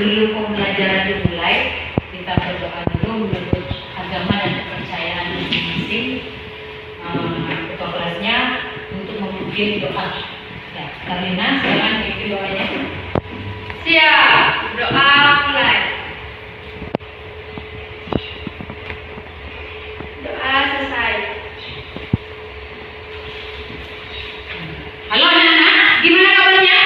sebelum pembelajaran dimulai, kita berdoa dulu menurut agama dan kepercayaan masing-masing. Ketua kelasnya untuk memimpin doa. Ya, Karina, silakan pimpin doanya. Siap, doa mulai. Doa selesai. Halo anak-anak, gimana kabarnya?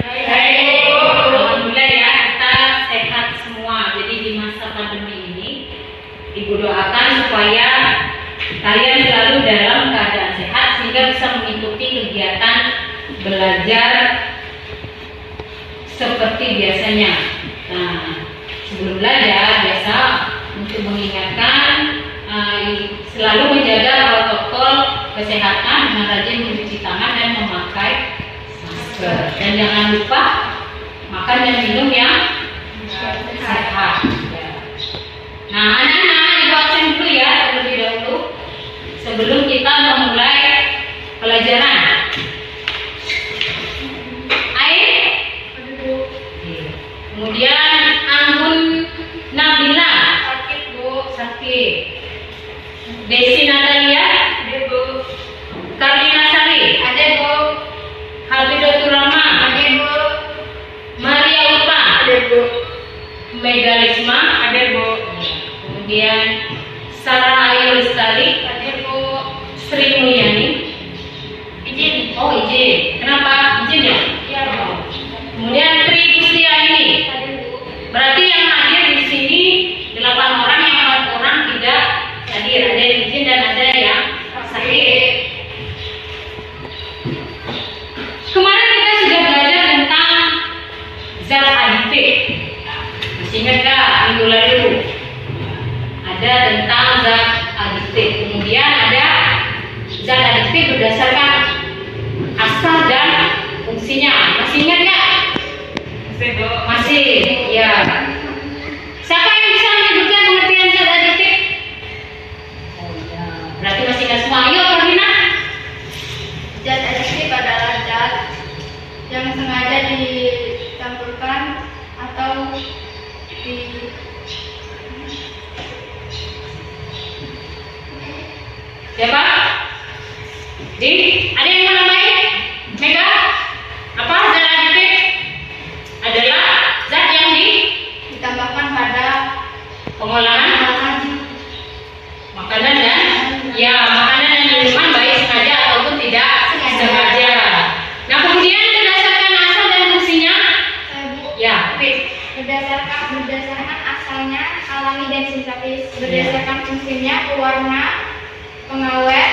Baik. Alhamdulillah ya, kita sehat semua. Jadi di masa pandemi ini, Ibu doakan supaya kalian selalu dalam keadaan sehat sehingga bisa mengikuti kegiatan belajar seperti biasanya. Nah, sebelum belajar biasa untuk mengingatkan selalu menjaga protokol kesehatan dengan rajin mencuci tangan dan memakai masker. Dan jangan lupa makan dan minum yang sehat. Ya. Nah, anak-anak ibu absen dulu ya terlebih dahulu sebelum kita memulai pelajaran. Kemudian Anggun Nabila Sakit, Bu. sakit. Desi Natalia, Ada, Bu. Karina Sari, Ada, Bu. Habibatul Rama, Ada, Bu. Maria Lupa, Ada, Bu. Mega Lisma, Ada, Bu. kemudian Sarah Ayu Lestari, Ada, Bu. Sri Mulyani. Izin. Oh izin, kenapa izin ya? Iya, Bu. Kemudian Tri Gustiani. Ada, Bu. Berarti yang hadir di sini 8 orang, yang 4 orang tidak hadir. Ada yang izin dan ada yang sakit. Kemarin kita sudah belajar tentang zat aditif. Masih ingat nggak minggu lalu? Ada tentang zat aditif. Kemudian ada zat aditif berdasarkan asal dan fungsinya. Masih ingat nggak? Masih, ya. Siapa yang bisa menyebutkan pengertian zat aditif? Oh ya, berarti masih nggak semua. Ayo, Karina. Zat aditif adalah zat yang sengaja dicampurkan atau di Siapa? Ada yang menamai? Mega? Apa zat aditif? Adalah zat yang ditambahkan pada pengolahan makanan dan makanan dan minuman baik sengaja ataupun tidak sengaja. Nah, kemudian berdasarkan asal dan fungsinya, Bu, ya, berdasarkan asalnya alami dan sintetis, berdasarkan fungsinya pewarna, pengawet,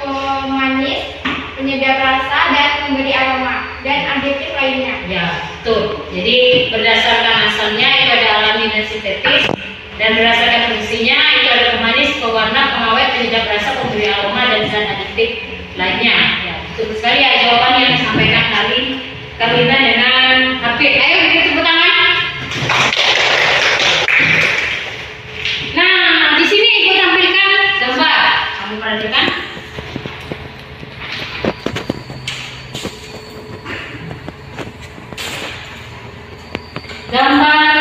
pemanis, penyedap rasa dan memberi aroma dan aditif lainnya. ya, betul. Jadi berdasarkan asalnya itu ada alami dan sintetis, dan berdasarkan fungsinya itu ada pemanis, pewarna, pengawet, penyedap rasa, pemberi aroma dan zat aditif lainnya. Ya, betul sekali ya jawaban yang disampaikan Karina dengan Hafid. Ayo kita tepuk tangan. Nah, di sini ibu tampilkan gambar. Kamu perhatikan. Gambar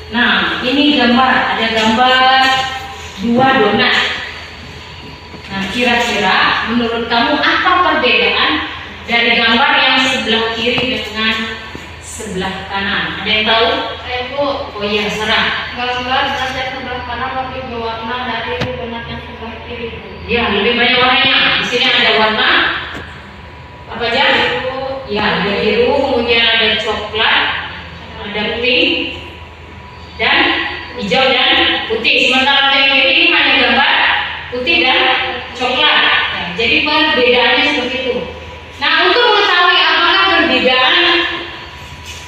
Nah, ini gambar, ada gambar 2 donat. Nah, kira-kira menurut kamu apa perbedaan dari gambar yang sebelah kiri dengan sebelah kanan? Ada yang tahu? Bu, Oh iya, Sarah. gambar donat yang sebelah kanan lebih berwarna dari donat yang sebelah kiri, Bu. Ya, lebih banyak warnanya. Di sini ada warna apa aja? Ya, ada biru, kemudian ada coklat, ada pink, dan hijau dan putih. Sementara yang kiri ini hanya gambar putih dan coklat. Nah, jadi perbedaannya seperti itu. Nah, untuk mengetahui apakah perbedaan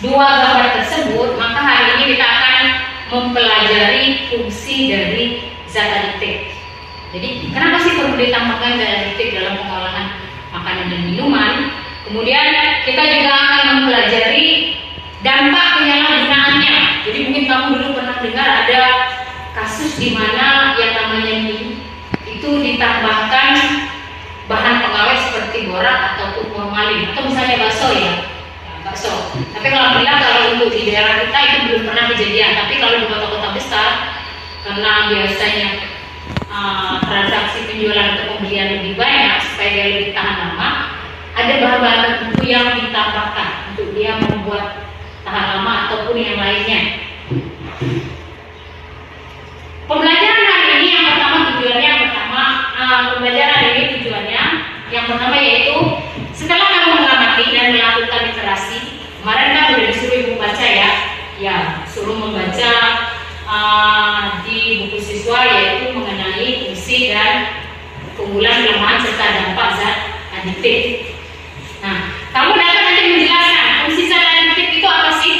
dua gambar tersebut, maka hari ini kita akan mempelajari fungsi dari zat aditif. Jadi, kenapa sih perlu ditambahkan zat aditif dalam pengolahan makanan dan minuman? Kemudian kita juga akan mempelajari dampak penyalahgunaannya. Jadi mungkin kamu dulu pernah dengar ada kasus di mana yang namanya mie itu ditambahkan bahan pengawet seperti borak ataupun formalin, atau misalnya bakso ya, bakso. Tapi alhamdulillah kalau untuk di daerah kita itu belum pernah kejadian. Tapi kalau di kota-kota besar, karena biasanya transaksi penjualan atau pembelian lebih banyak supaya dia lebih tahan lama, ada bahan-bahan tertentu yang ditambahkan untuk dia membuat tahan lama ataupun yang lainnya. Pembelajaran hari ini yang pertama tujuannya yang pertama yaitu setelah kamu mengamati dan melakukan literasi, kemarin kan udah disuruh ibu baca ya, suruh membaca di buku siswa yaitu mengenai fungsi dan keunggulan, kelemahan serta dampak zat adiktif. Nah, kamu dapat nanti menjelaskan fungsi zat adiktif itu apa sih?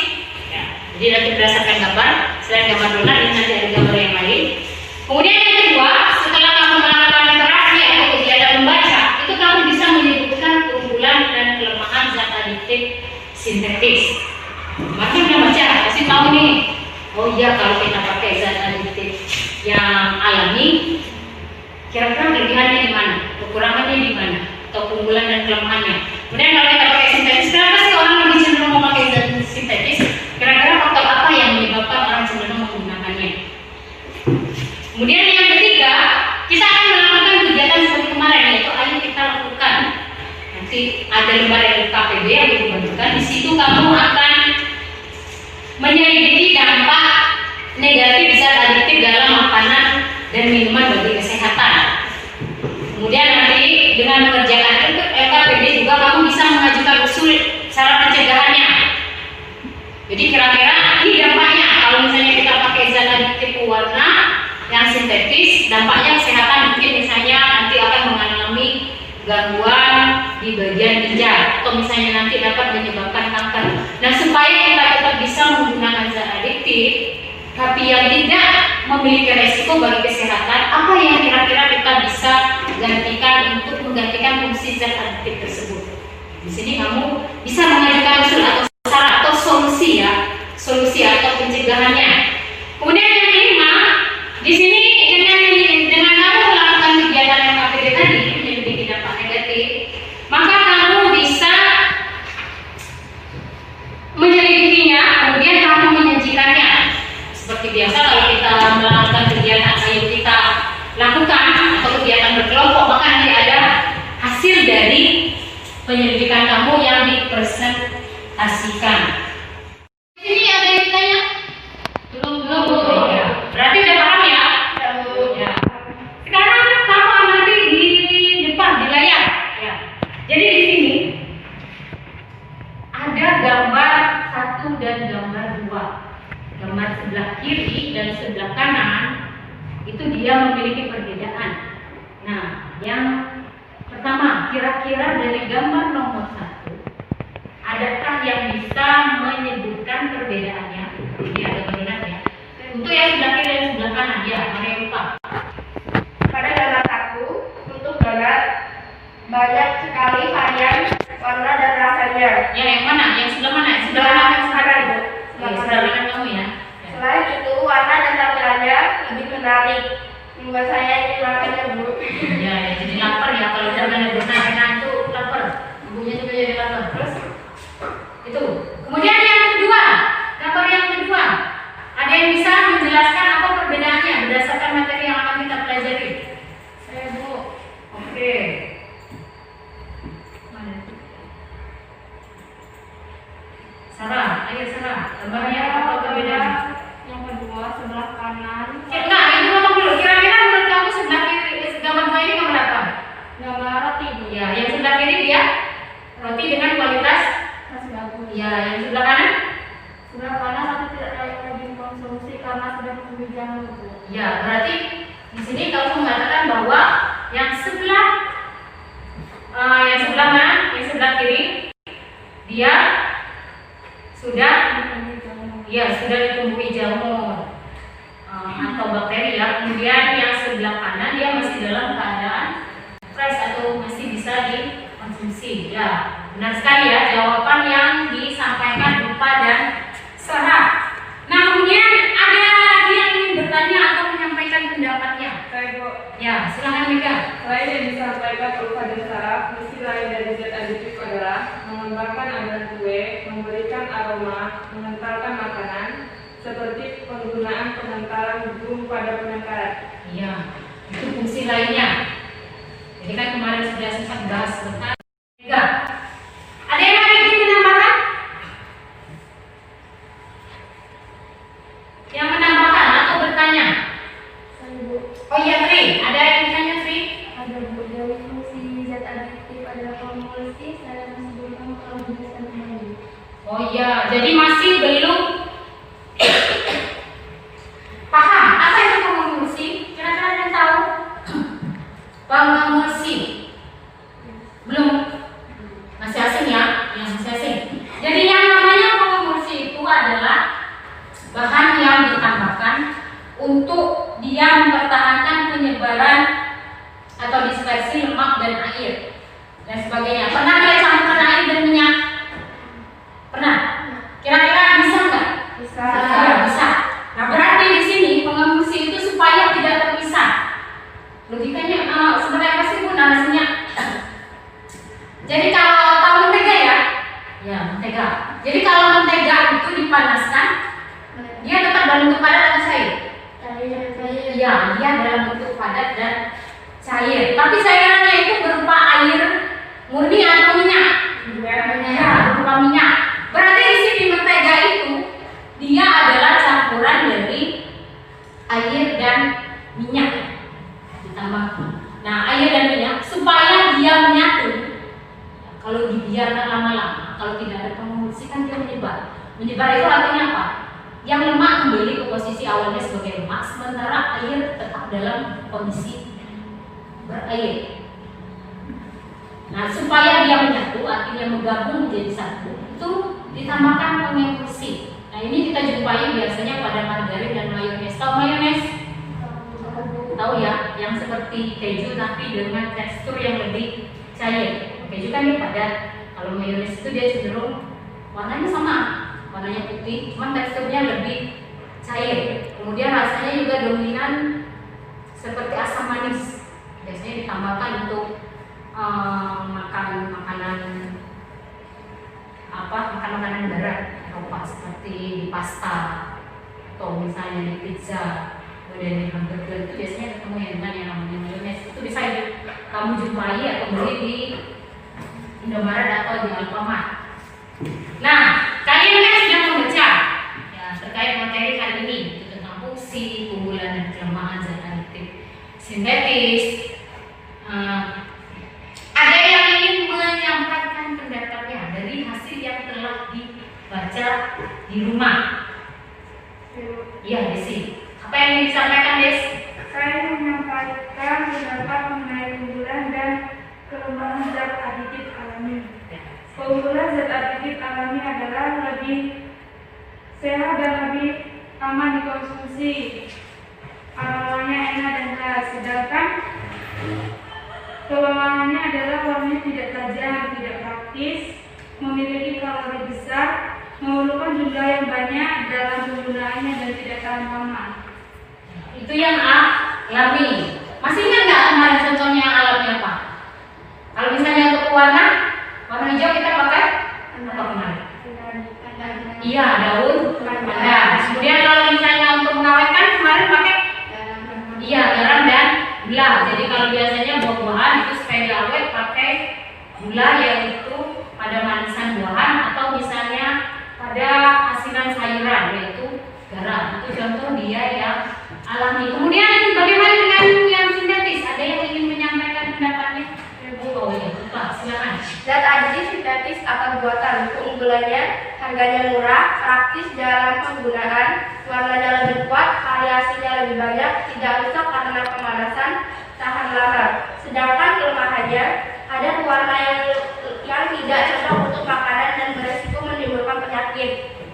Ya, jadi nanti berdasarkan gambar, selain gambar donat ini nanti ada gambar yang lain. Kemudian yang kedua, setelah kamu melakukan literasi atau kegiatan membaca, itu kamu bisa menyebutkan keunggulan dan kelemahan zat adiktif sintetis. Maka udah baca, kasih tahu nih. Oh iya, kalau kita pakai zat adiktif yang alami, kira-kira kelebihannya di mana, kekurangannya di mana, atau keunggulan dan kelemahannya. Kemudian kalau kita pakai sintetis, kenapa sih orang lebih cenderung memakai zat sintetis? Kira-kira faktor apa yang menyebabkan orang cenderung menggunakannya? Kemudian yang ketiga, kita akan melakukan kegiatan seperti kemarin, yaitu ayo kita lakukan. Nanti ada lembar LKPB yang dibutuhkan. Di situ kamu akan menyelidiki dampak negatif zat adiktif dalam makanan dan minuman bagi kesehatan. Kemudian nanti dengan mengerjakan LKPD juga kamu bisa mengajukan usul cara pencegahannya. Jadi kira-kira ini dampaknya kalau misalnya kita pakai zat adiktif pewarna yang sintetis, dampaknya kesehatan mungkin misalnya nanti akan mengalami gangguan di bagian ginjal atau misalnya nanti dapat menyebabkan kanker. Nah, supaya kita tetap bisa menggunakan zat adiktif tapi yang tidak memiliki resiko bagi kesehatan, apa yang kira-kira kita bisa gantikan untuk menggantikan fungsi zat adiktif tersebut? Di sini kamu bisa mengajukan usul atau saran atau solusi atau pencegahannya. Kemudian yang kelima, di sini dengan kamu melakukan kegiatan yang KPD tadi menyelidiki dampak negatif, maka kamu bisa menyelidikinya, kemudian kamu menyajikannya. Seperti biasa kalau kita melakukan kegiatan yang kita lakukan atau kegiatan berkelompok, maka nanti ada hasil dari penyelidikan kamu yang dipresentasikan. Di sini ada yang ditanya? Belum. Ya. Berarti udah paham ya? Ya. Sekarang kamu amati di depan di layar. Ya. Jadi di sini ada gambar 1 dan gambar 2. Gambar sebelah kiri dan sebelah kanan itu dia memiliki perbedaan. Nah, yang pertama, kira-kira dari gambar nomor 1, adakah yang bisa menyebutkan perbedaannya? Ini ada perbedaan ya. Untuk yang sebelah kiri dan sebelah kanan, ya, mana yang lupa? Pada gambar 1, untuk donat banyak sekali varian warna dan rasanya. Ya, yang mana? Yang sebelah mana? Yang sebelah kanan, yang sebelah kanan. Sebelah kanan kamu ya. Selain itu, warna dan tampilannya lebih menarik. Membuat saya ingin makannya, Bu. Ya, jadi lapar ya kalau udah makan donat itu lapar. Ibunya juga jadi lapar. Terus itu. Kemudian yang kedua, gambar yang kedua. Ada yang bisa menjelaskan apa perbedaannya berdasarkan materi yang akan kita pelajari? Saya, Bu. Oke. Mana? Sarah, ayo Sarah. Gambarnya apa perbedaannya? Yang kedua, sebelah kanan. Enggak, itu ngomong dulu. Kira-kira menurut kamu sebelah kiri, gambar 2 ini gambar apa? Gambar roti, Bu. Ya, yang sebelah kiri dia roti dengan kualitas. Masih bagus. Ya, yang sebelah kanan? Sebelah kanan aku tidak layak lagi konsumsi karena sudah menunjang, Bu. Ya, berarti di sini kamu mengatakan bahwa yang sebelah mana? Yang sebelah kiri dia sudah ditumbuhi jamur atau bakteri ya. Kemudian yang sebelah kanan dia masih dalam keadaan fresh atau masih bisa dikonsumsi. Ya, benar sekali ya jawaban yang disampaikan Bupa dan Sarah. Nah, kemudian ada lagi yang ingin bertanya atau menyampaikan pendapatnya. Baik, Bu. Ya, silakan Mika. Selain yang disampaikan Ulfa dan Sarah, misi lain dari zat aditif adalah mengembangkan adonan kue, memberikan aroma, mengentalkan makanan, seperti penggunaan pengentalan gum pada penangkaran. Iya, itu fungsi lainnya. Jadi kan kemarin sudah sempat bahas tentang Mika. Ada yang ingin menambahkan? Yang menambahkan atau bertanya? Oh iya Tri, ada yang bertanya Tri? Ada Bu, dari fungsi zat aditif adalah pemulsi, saya sebelumnya kalau menjelaskan kembali. Oh iya, jadi masih belum paham apa itu pengemulsi? Kira-kira ada yang tahu? Pengemulsi belum? Masih asing ya? Yang masih asing. Jadi yang namanya pengemulsi itu adalah bahan yang ditambahkan untuk dia mempertahankan penyebaran atau dispersi lemak dan air dan sebagainya. Pernah dia campurkan air dan minyak? Pernah? Kira-kira bisa nggak? Bisa. Ya, bisa. Nah berarti di sini pengemulsi itu supaya tidak terpisah. Logikanya seperti apa sih Bu narasinya? Jadi kalau tahu mentega ya? Ya mentega. Jadi kalau mentega itu dipanaskan, dia tetap dalam bentuk padat atau cair? Iya, dia dalam bentuk padat dan cair. Tapi cairannya itu berupa air murni atau minyak? Ya, berupa minyak. Berarti di sini mentega itu dia adalah campuran dari air dan minyak ditambah. Nah, air dan minyak supaya dia menyatu. Kalau dibiarkan lama-lama, kalau tidak ada pengemulsi kan dia menyebar. Menyebar itu artinya apa? Yang lemak kembali ke posisi awalnya sebagai lemak, sementara air tetap dalam kondisi berair. Nah, supaya dia menyatu, artinya menggabung menjadi satu, itu ditambahkan pengemulsi. Nah, ini kita jumpai biasanya pada margarin dan mayones. Tahu mayones? Tahu ya, yang seperti keju tapi dengan tekstur yang lebih cair. Keju kan dia padat. Kalau mayones itu dia cenderung warnanya sama, warnanya putih, cuman teksturnya lebih cair. Kemudian rasanya juga dominan seperti asam manis. Biasanya ditambahkan untuk makan makanan barat Eropa seperti di pasta atau misalnya di pizza, kemudian di hamburger itu biasanya ketemu dengan yang namanya mayones. Itu bisa kamu jumpai atau beli di Indomaret atau di Alfamart. Nah, kalian kan sudah membaca ya terkait materi kali ini itu tentang fungsi, keunggulan dan kelemahan zat aditif sintetis. Ada yang ingin menyampaikan pendapatnya dari hasil yang telah dibaca di rumah? Iya, Desi. Apa yang ingin disampaikan, Des? Saya menyampaikan pendapat mengenai keunggulan dan kelemahan zat aditif alami. Keunggulan zat aditif alami adalah lebih sehat dan lebih aman dikonsumsi. Aromanya enak dan khas. Sedangkan kelemahannya adalah warnanya tidak tajam, tidak praktis, memiliki kalori besar, memerlukan jumlah yang banyak dalam penggunaannya dan tidak tahan lama. Itu yang alami. Masih ingat nggak kemarin contohnya yang alami apa? Kalau misalnya untuk warna hijau kita pakai apa kemarin? Iya, daun pandan. Kemudian kalau misalnya untuk mengawetkan kemarin pakai garam dan gula. Jadi kalau biasanya buah-buahan itu supaya diawet pakai gula, yaitu pada manisan buahan, atau misalnya pada asinan sayuran yaitu garam. Itu contoh dia yang alami. Kemudian bagaimana dengan yang sintetis? Ada yang ingin menyampaikan pendapatnya? Oh iya, lupa, silakan. Zat aditif sintetis atau buatan. Keunggulannya harganya murah, praktis dalam penggunaan, warnanya lebih kuat, variasinya lebih banyak, tidak rusak karena pemanasan, tahan lama. Sedangkan kelemahannya ada pewarna yang tidak cocok untuk makanan dan beresiko menimbulkan penyakit,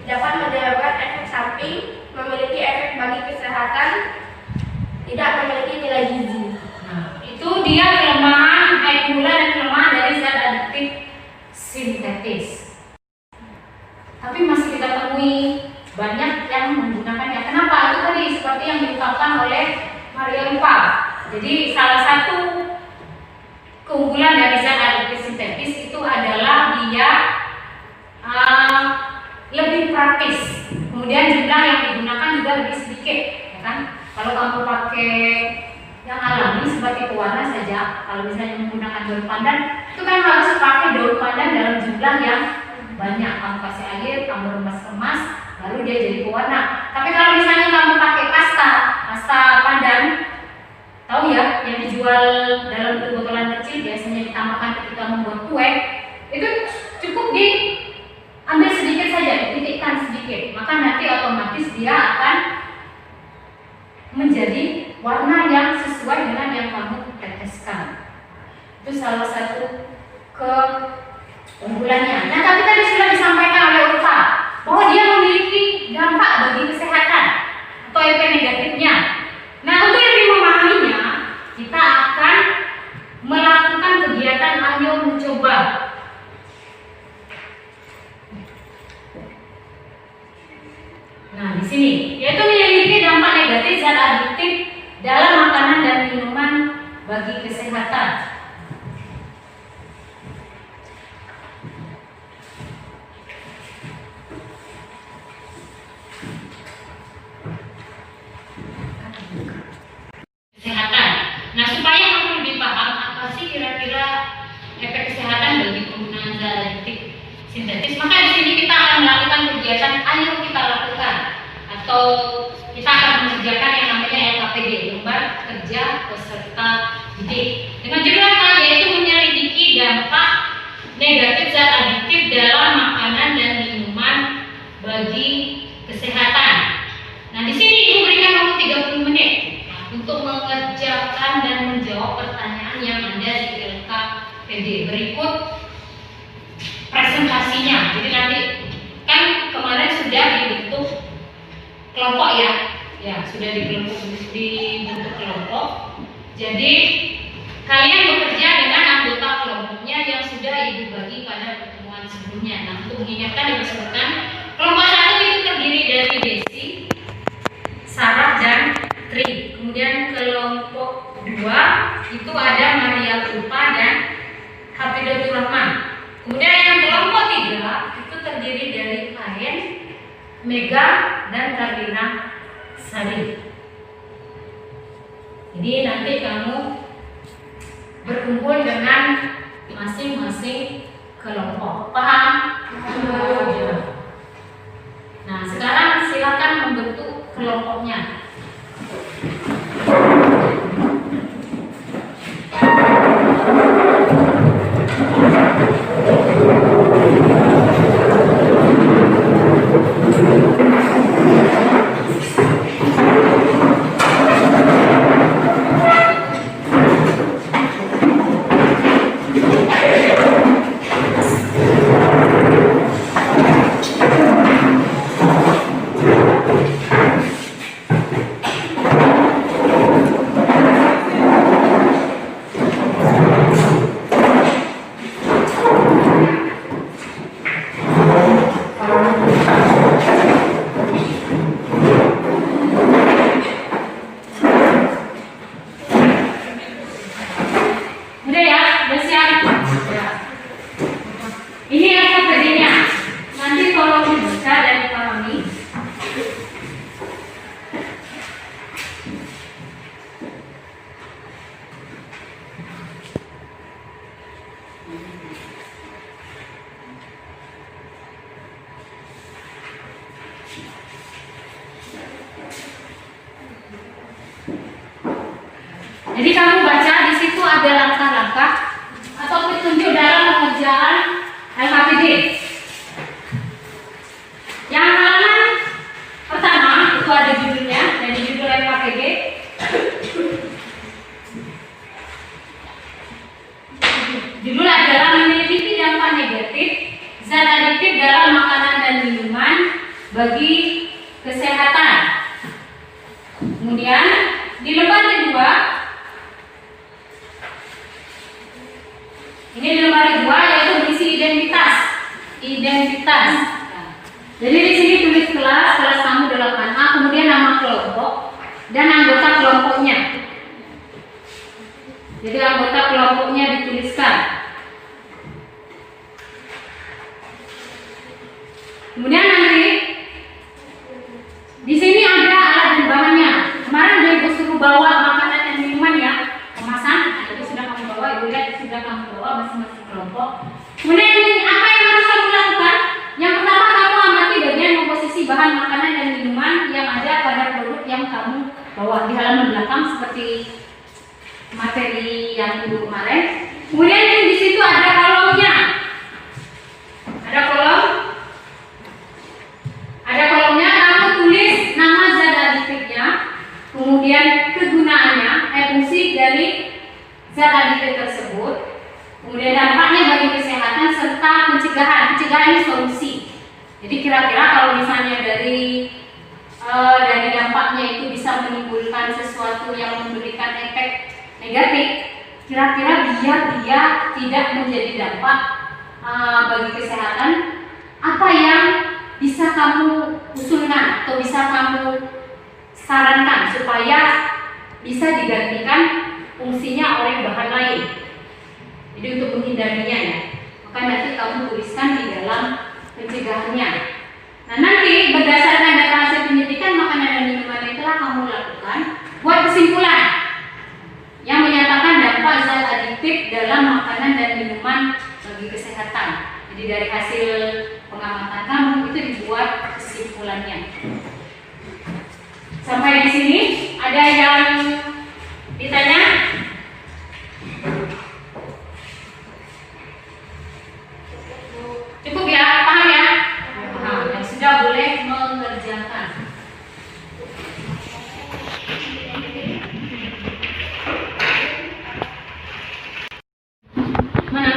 dapat menyebabkan efek samping, memiliki efek bagi kesehatan, tidak memiliki nilai gizi. Nah, itu dia kelemahan, keunggulan dan kelemahan dari zat aditif sintetis. Tapi masih kita temui banyak yang menggunakannya. Kenapa? Itu tadi seperti yang diungkapkan oleh Maria Lupa. Jadi salah satu keunggulan dari zat adiktif sintetis itu adalah dia lebih praktis. Kemudian jumlah yang digunakan juga lebih sedikit, ya kan? Kalau kamu pakai yang alami seperti pewarna saja, kalau misalnya menggunakan daun pandan, itu kan harus pakai daun pandan dalam jumlah yang banyak. Kamu kasih air, kamu remas-remas, baru dia jadi pewarna. Tapi kalau misalnya kamu pakai pasta pandan, tahu ya, yang dijual dalam botolan kecil biasanya ditambahkan ketika membuat kue, itu cukup diambil sedikit saja, dititikkan sedikit, maka nanti otomatis dia akan menjadi warna yang sesuai dengan yang kamu teteskan. Itu salah satu keunggulannya. Nah, tapi tadi sudah disampaikan oleh Ulfa bahwa dia memiliki dampak bagi kesehatan atau efek negatifnya. Nah, untuk lebih memahaminya, kita akan melakukan kegiatan ayo mencoba. Nah, di sini yaitu memiliki dampak negatif zat adiktif dalam makanan dan minuman bagi kesehatan. Kesehatan. Nah, supaya kamu lebih paham apa sih kira-kira efek kesehatan bagi penggunaan zat adiktif sintetis, maka di sini kita akan melakukan kegiatan ayo kita lakukan, atau kita akan mengerjakan yang namanya LKPD, lembar kerja peserta didik, dengan judul apa? Yaitu menyelidiki dampak negatif zat adiktif dalam makanan dan minuman bagi kesehatan. Nah, di sini Ibu berikan kamu 30 menit untuk mengerjakan dan menjawab pertanyaan yang ada di LKPD. Berikut presentasinya. Jadi nanti kan kemarin sudah dibentuk kelompok ya, sudah dibentuk kelompok. Jadi kalian bekerja dengan anggota kelompoknya yang sudah Ibu bagi pada pertemuan sebelumnya. Nah, untuk mengingatkan dan disebutkan, kelompok 1 itu terdiri dari Desi, Sarah dan Tri. Kemudian kelompok 2 itu ada Maria Ulfa dan Hafidatul Rahman. Kemudian yang kelompok 3 itu terdiri dari Kain, Mega dan Karina Sari. Jadi nanti kamu berkumpul dengan masing-masing kelompok. Paham? Nah, sekarang silakan membentuk kelompoknya. Jadi kamu baca di situ ada langkah-langkah atau petunjuk dalam pengerjaan LKPD. Yang halaman pertama itu ada judulnya, dari judul LKPD. Judul adalah menyelidiki dampak negatif zat adiktif dalam makanan dan minuman bagi kesehatan. Kemudian di lembar kedua, ini di lembar kedua yaitu berisi identitas. Jadi di sini tulis kelas kamu 8A, kemudian nama kelompok dan anggota kelompoknya. Jadi anggota kelompoknya dituliskan. Kemudian nanti di sini ada alat dan bahannya. Kemarin udah ibu suruh bawa makanan dan minuman ya, kemasan. Jadi sudah kamu bawa, ibu lihat sudah kamu bawa masing-masing kelompok. Kemudian apa yang harus kamu lakukan? Yang pertama, kamu amati bagian komposisi bahan makanan dan minuman yang ada pada produk yang kamu bawa di halaman belakang seperti materi yang dulu kemarin. Kemudian di situ ada kolomnya. Ada kolomnya, kamu tulis nama zat aditifnya, kemudian kegunaannya, fungsi dari zat aditif tersebut, kemudian dampaknya bagi kesehatan serta pencegahan. Pencegahan ini solusi. Jadi kira-kira kalau misalnya dari dampaknya itu bisa menimbulkan sesuatu yang memberikan efek negatif, kira-kira biar dia tidak menjadi dampak bagi kesehatan, apa yang bisa kamu usulkan atau bisa kamu sarankan supaya bisa digantikan fungsinya oleh bahan lain. Jadi untuk menghindarinya ya, maka nanti kamu tuliskan di dalam pencegahannya. Nah, nanti berdasarkan data hasil penyuntikan makanan dan minuman yang telah kamu lakukan, buat kesimpulan yang menyatakan dampak zat aditif dalam makanan dan minuman bagi kesehatan. Jadi dari hasil pengamatan kamu itu dibuat kesimpulannya. Sampai di sini ada yang ditanya? Cukup ya, paham ya? Paham. Yang sudah boleh mengerjakan. Mana?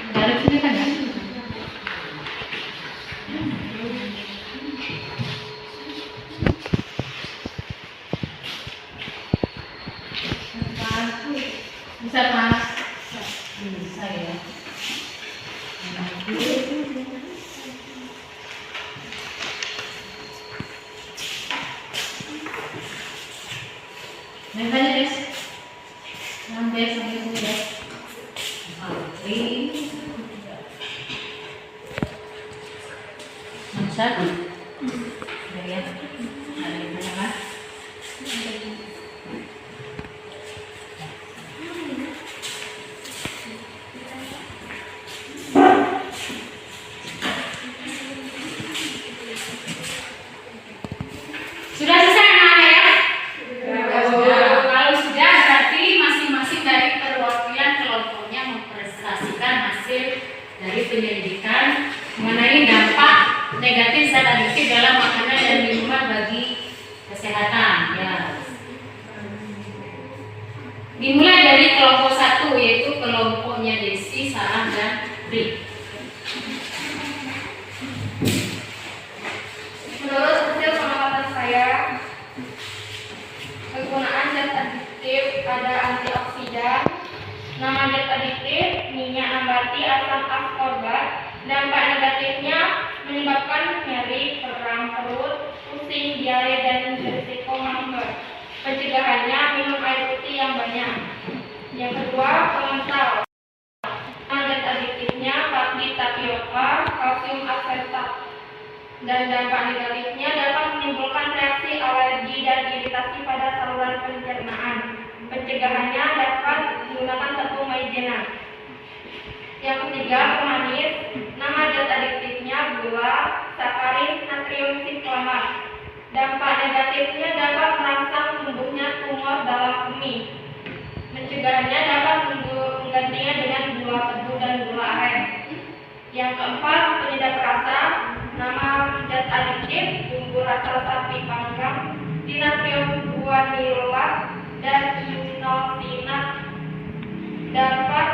Dari sini kan ya? Bisa Mas? Bisa ya. Yang tanya guys, sampai sampai ya. Oke. Masak. Ya. Ada yang mana? Sudah selesai anak-anak ya? Kalau sudah, berarti masing-masing dari perwakilan kelompoknya mempresentasikan hasil dari penyelidikan mengenai dampak negatif zat aditif dalam makanan dan minuman bagi kesehatan. Ya. Dimulai dari kelompok 1, yaitu kelompoknya Desi, Sarah, dan Ri. Menurut hasil pengamatan saya, penggunaan zat aditif pada antioksidan, nama zat aditif minyak nabati asam ascorbat, dampak negatifnya menyebabkan nyeri, kram perut, pusing, diare, dan berisiko kanker. Pencegahannya minum air putih yang banyak. Yang kedua, pengental. Zat aditifnya pakli tapioka, kalsium asetat. Dan dampak negatifnya dapat menimbulkan reaksi alergi dan iritasi pada saluran pencernaan. Pencegahannya dapat menggunakan tepung maizena. Yang ketiga, pemanis. Nama zat aditifnya gula, sakarin, natrium siklamat. Dampak negatifnya dapat merangsang tumbuhnya tumor dalam kemih. Pencegahannya dapat menggantinya dengan gula tebu dan gula aren. Yang keempat, penyedap rasa. Nama zat aditif bumbu rasa sapi panggang, dinatrium guanilat, dan inosinat. Dampak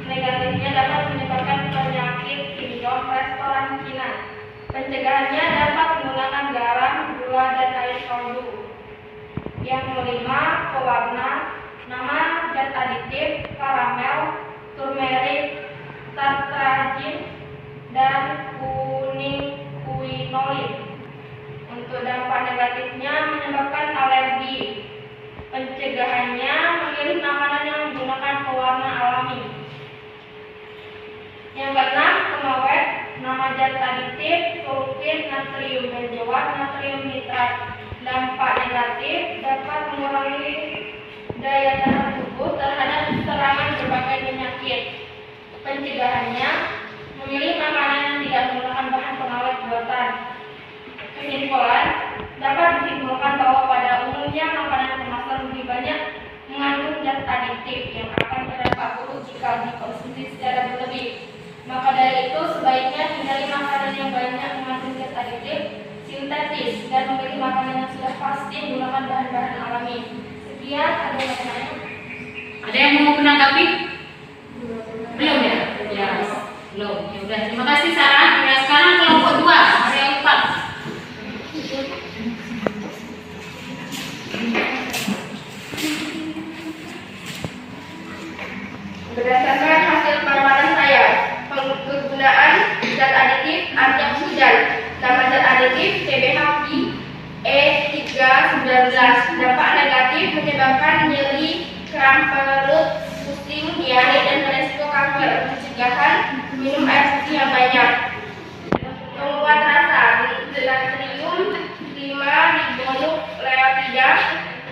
negatifnya dapat menyebabkan penyakit sindrom restoran Cina. Pencegahannya dapat menggunakan garam, gula, dan air kaldu. Yang kelima, pewarna. Nama zat aditif karamel, turmeric, tartragin, dan kuning quinoline. Untuk dampak negatifnya menyebabkan alergi. Pencegahannya memilih makanan yang menggunakan pewarna alami. Yang keenam, pengawet, nama zat aditif, sulfit, natrium benzoat, natrium nitrat. Dampak negatif dapat mengurangi daya tahan tubuh terhadap serangan berbagai penyakit. Pencegahannya memilih makanan yang tidak menggunakan bahan pengawet buatan. Kesimpulan, dapat disimpulkan bahwa pada umumnya makanan kemasan lebih banyak mengandung zat aditif yang akan berdampak buruk jika dikonsumsi secara berlebih. Maka dari itu sebaiknya hindari makanan yang banyak mengandung zat aditif sintetis dan memilih makanan yang sudah pasti menggunakan bahan-bahan alami. Sekian, ada yang bertanya? Ada yang mau menanggapi? Belum ya? Ya, belum. Ya udah, terima kasih Sarah. Ya, sekarang kelompok 2, ada yang 4. Berdasarkan hasil pengamatan saya, penggunaan zat aditif antioksidan, nama zat aditif TBHQ E319. Dampak negatif menyebabkan nyeri, kram perut, pusing, diare, dan beresiko kanker. Pencegahan, minum air putih yang banyak. Penguat rasa, natrium 5-ribonukleotida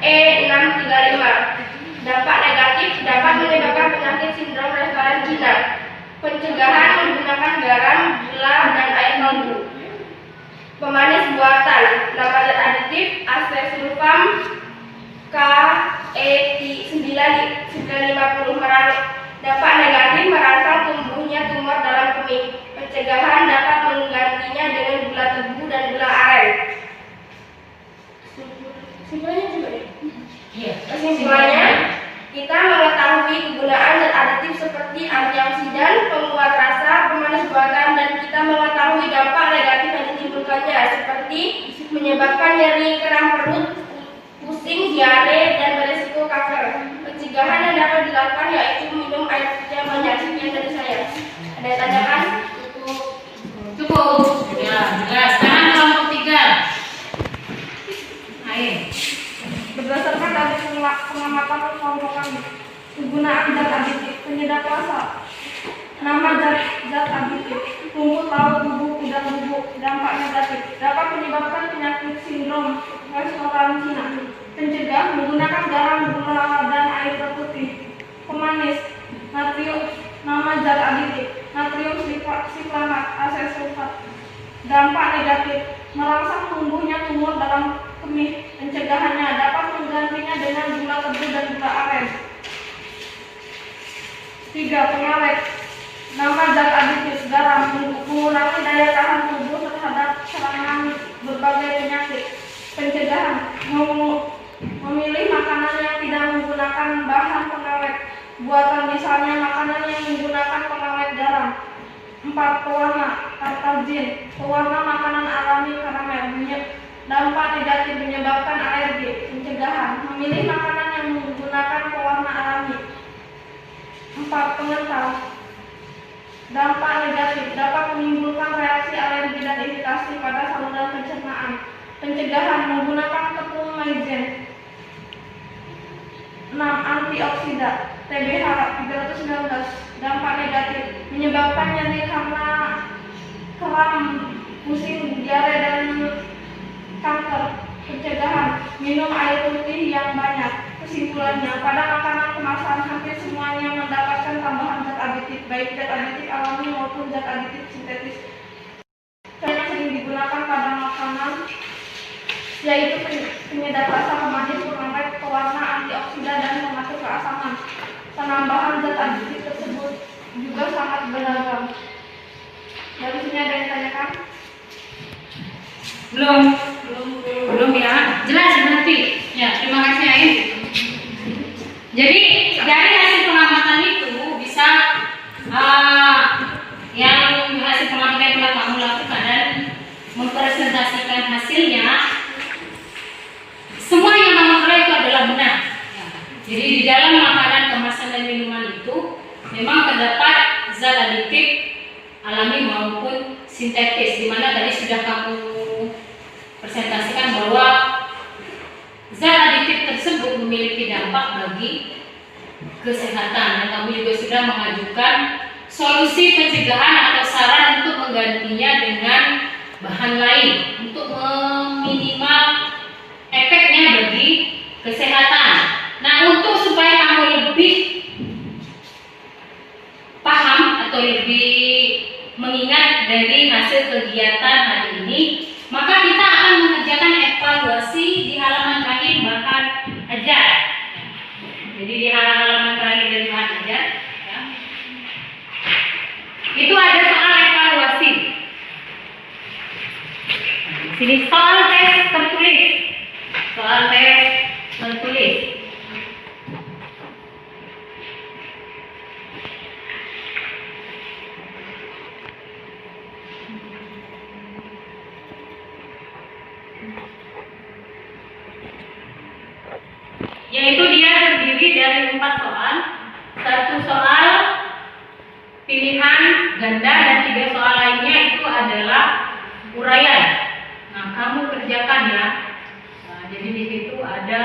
E635. Dampak negatif dapat menyebabkan penyakit sindrom restoran Cina. Pencegahan menggunakan garam, gula, dan air kaldu. Pemanis buatan, nama zat aditif asesulfam Ke950. Dampak negatif merangsang tumbuhnya tumor dalam kemih. Pencegahan dapat menggantinya dengan gula tebu dan gula aren. Kesimpulannya juga ya? Iya. Kesimpulannya, kita mengetahui kegunaan zat aditif seperti antioksidan, penguat rasa, pemanis buatan, dan kita mengetahui dampak negatif yang ditimbulkannya seperti menyebabkan nyeri, kram perut, pusing, diare, dan beresiko kanker. Pencegahan yang dapat dilakukan yaitu minum air putih yang banyak. Sekian dari saya. Ada yang tanyakan? Cukup. Ya, jelas. Sekarang kelompok 3. Ayo. Berdasarkan dari pengamatan kelompok kami, penggunaan zat aditif penyedap rasa, nama zat aditif, rumput laut, bubuk, udang bubuk. Dampak negatif dapat menyebabkan penyakit sindrom restoran Cina. Pencegah menggunakan garam, gula, dan air putih. Pemanis, natrium, nama zat aditif, natrium siklanat, asesulfat. Dampak negatif merangsang tumbuhnya tumor dalam kemih. Pencegahannya dapat menggantinya dengan gula tebu dan gula aren. 3. Pengawet, nama zat aditif garam, mengurangi daya tahan tubuh terhadap serangan berbagai penyakit. Pencegahan memilih makanan yang tidak menggunakan bahan pengawet buatan, misalnya makanan yang menggunakan pengawet garam. 4. Pewarna, tartazin, pewarna makanan alami karamel. Dampak negatif menyebabkan alergi. Pencegahan memilih makanan yang menggunakan pewarna alami. 4. Pengental, dampak negatif dapat menimbulkan reaksi alergi dan iritasi pada saluran pencernaan. Pencegahan menggunakan tepung maizena. 6. Antioksidan TBH 319. Dampak negatif menyebabkan nyeri karena kram, pusing, diare, dan kanker. Pencegahan minum air putih yang banyak. Kesimpulannya, pada makanan kemasan hampir semuanya mendapatkan tambahan zat aditif, baik zat aditif alami maupun zat aditif sintetis. Yang sering digunakan pada makanan yaitu penyedap rasa, pemanis, pengawet, pewarna, antioksidan, dan pemacu keasaman. Penambahan zat aditif tersebut juga sangat beragam. Dari sini ada yang ditanyakan? Belum ya. Jelas berarti. Ya, terima kasih Ain. Jadi dari hasil pengamatan itu bisa yang hasil pengamatan yang telah kamu lakukan dan mempresentasikan hasilnya, semua yang kamu kira itu adalah benar. Jadi di dalam makanan, kemasan, dan minuman itu memang terdapat zat aditif alami maupun sintetis, di mana tadi sudah kamu presentasikan bahwa zat aditif tersebut memiliki dampak bagi kesehatan, dan kami juga sudah mengajukan solusi pencegahan atau saran untuk menggantinya dengan bahan lain untuk meminimal efeknya bagi kesehatan. Nah, untuk supaya kamu lebih paham atau lebih mengingat dari hasil kegiatan hari ini, maka kita akan mengerjakan evaluasi di halaman terakhir bahan ajar. Jadi di halaman terakhir dari bahan ajar, ya, itu ada soal evaluasi. Sini soal tes tertulis, soal tes tertulis. Yaitu dia terdiri dari 4 soal, 1 soal pilihan ganda dan 3 soal lainnya itu adalah uraian. Nah, kamu kerjakan ya. Nah, jadi di situ ada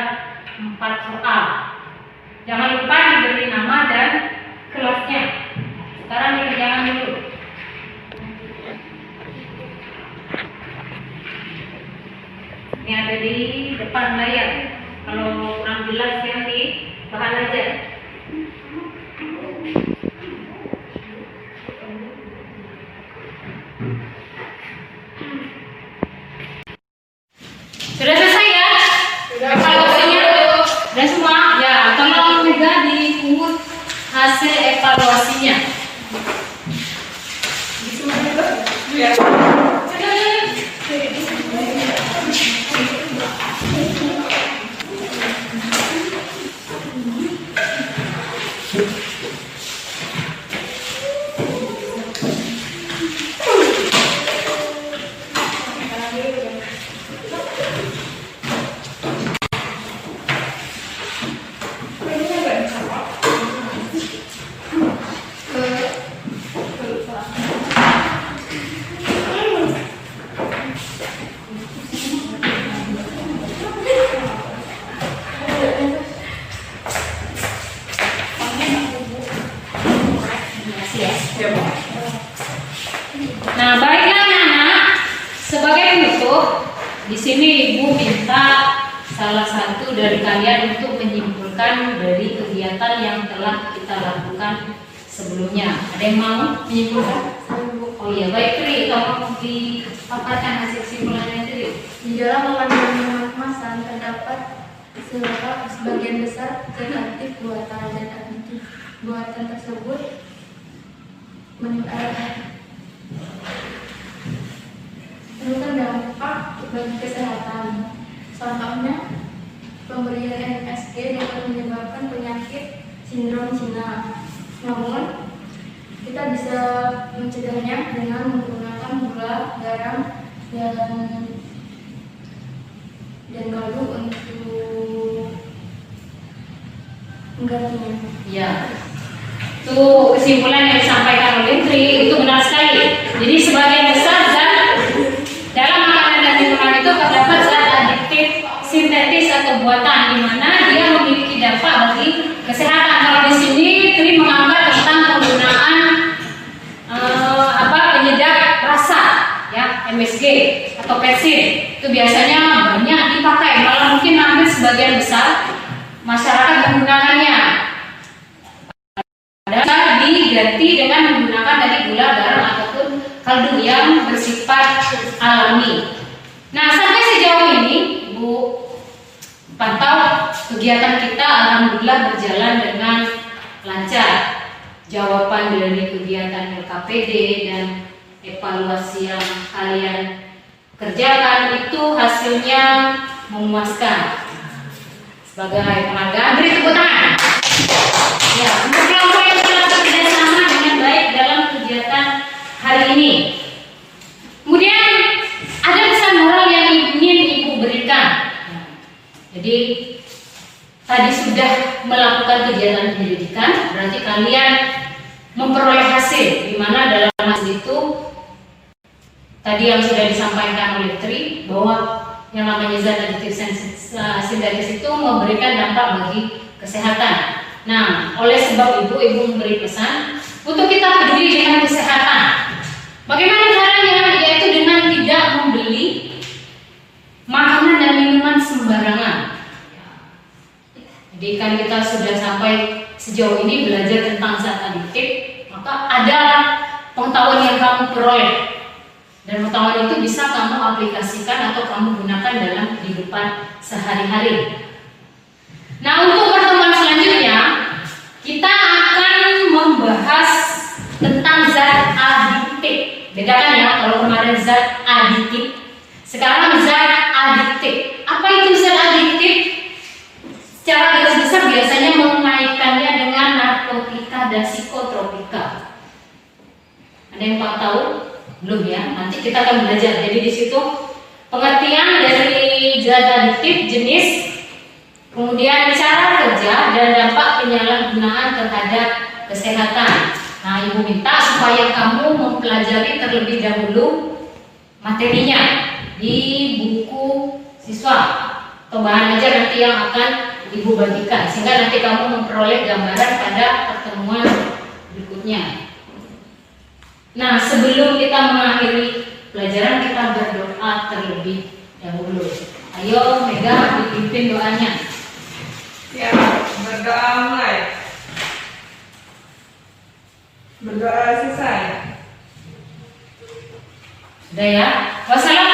4 soal. Jangan lupa diberi nama dan kelasnya. Sekarang dikerjakan dulu. Ini ada di depan layar. Kalau kurang jelas yang di bahan aja. Sudah selesai ya? Evaluasinya sudah semua? Ya, tolong juga dipungut hasil evaluasinya. Ya. Nah, baiklah anak-anak, sebagai penutup, di sini Ibu minta salah satu dari kalian untuk menyimpulkan dari kegiatan yang telah kita lakukan sebelumnya. Ada yang mau menyimpulkan? Oh iya, baik Tri, tolong dipaparkan hasil simpulannya Tri. Di dalam pemandangan kemasan terdapat sebagian besar zat aktif buatan zat aktif. Buatan tersebut meningkatkan dampak bagi kesehatan. Contohnya, pemberian MSG dapat menyebabkan penyakit sindrom Cina. Namun, kita bisa mencegahnya dengan menggunakan gula, garam, dan kaldu untuk menggantinya. Ya, itu kesimpulan yang disampaikan oleh Tri itu benar sekali. Jadi sebagian besar zat dalam makanan dan minuman itu terdapat zat adiktif sintetis atau buatan, di mana dia memiliki dampak bagi kesehatan. Kalau di sini Tri mengangkat tentang penggunaan penyedap rasa, ya, MSG atau persil. Itu biasanya banyak dipakai, malah mungkin hampir sebagian besar masyarakat menggunakannya. Padahal diganti dengan menggunakan dari gula, garam ataupun kaldu yang bersifat alami. Nah, sampai sejauh ini Bu pantau kegiatan kita alhamdulillah berjalan dengan lancar. Jawaban dari kegiatan LKPD dan evaluasi yang kalian kerjakan itu hasilnya memuaskan. Sebagai penghargaan, beri tepuk tangan. Ya, untuk kelompok yang telah bekerja sama dengan baik dalam kegiatan hari ini. Kemudian ada pesan moral yang ingin Ibu berikan. Jadi tadi sudah melakukan kegiatan pendidikan, berarti kalian memperoleh hasil, di mana dalam hasil itu tadi yang sudah disampaikan oleh Tri bahwa yang namanya zat aditif sintetis itu memberikan dampak bagi kesehatan. Nah, oleh sebab itu Ibu memberi pesan untuk kita peduli dengan kesehatan. Bagaimana caranya? Yaitu dengan tidak membeli makanan dan minuman sembarangan. Jadi kan kita sudah sampai sejauh ini belajar tentang zat aditif, maka ada pengetahuan yang kamu peroleh. Dan pengetahuan itu bisa kamu aplikasikan atau kamu gunakan dalam kehidupan sehari-hari. Nah, untuk pertemuan selanjutnya kita akan membahas tentang zat aditif. Bedakan ya, kalau kemarin zat aditif, sekarang zat adiktif. Apa itu zat adiktif? Secara garis besar biasanya mengaitkannya dengan narkotika dan psikotropika. Ada yang tahu? Belum ya? Nanti kita akan belajar. Jadi di situ pengertian dari zat adiktif, jenis, kemudian cara kerja dan dampak penyalahgunaan terhadap kesehatan. Nah, Ibu minta supaya kamu mempelajari terlebih dahulu materinya di buku siswa atau bahan ajar nanti yang akan Ibu bagikan, sehingga nanti kamu memperoleh gambaran pada pertemuan berikutnya. Nah, sebelum kita mengakhiri pelajaran, kita berdoa terlebih dahulu. Ayo, Mega, dipimpin doanya. Ya, berdoa mulai. Berdoa selesai. Sudah ya. Wassalamualaikum